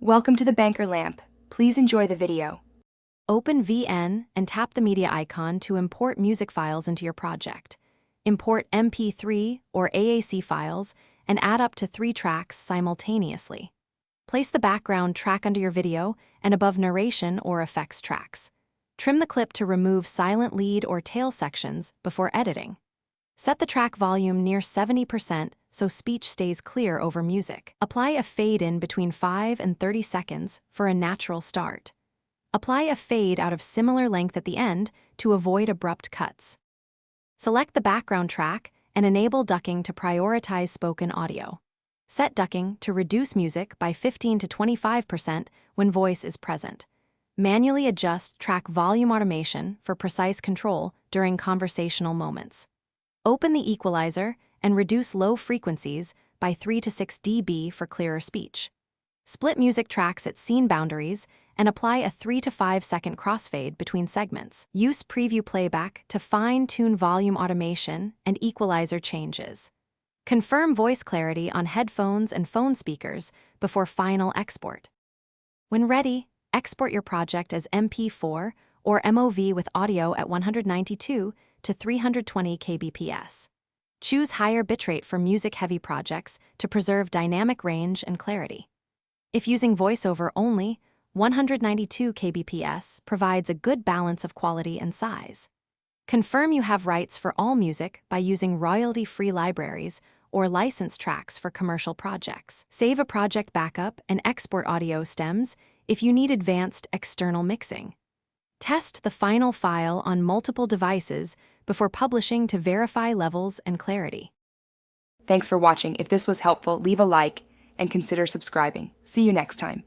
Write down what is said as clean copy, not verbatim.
Welcome to the Banker Lamp. Please enjoy the video. Open VN and tap the media icon to import music files into your project. Import MP3 or AAC files and add up to 3 tracks simultaneously. Place the background track under your video and above narration or effects tracks. Trim the clip to remove silent lead or tail sections before editing. Set the track volume near 70% so speech stays clear over music. Apply a fade in between 5 and 30 seconds for a natural start. Apply a fade out of similar length at the end to avoid abrupt cuts. Select the background track and enable ducking to prioritize spoken audio. Set ducking to reduce music by 15 to 25% when voice is present. Manually adjust track volume automation for precise control during conversational moments. Open the equalizer and reduce low frequencies by 3 to 6 dB for clearer speech. Split music tracks at scene boundaries and apply a 3 to 5 second crossfade between segments. Use preview playback to fine-tune volume automation and equalizer changes. Confirm voice clarity on headphones and phone speakers before final export. When ready, export your project as MP4 or MOV with audio at 192 to 320 kbps. Choose higher bitrate for music-heavy projects to preserve dynamic range and clarity. If using voiceover only, 192 kbps provides a good balance of quality and size. Confirm you have rights for all music by using royalty-free libraries or licensed tracks for commercial projects. Save a project backup and export audio stems if you need advanced external mixing. Test the final file on multiple devices before publishing to verify levels and clarity. Thanks for watching. If this was helpful, leave a like and consider subscribing. See you next time.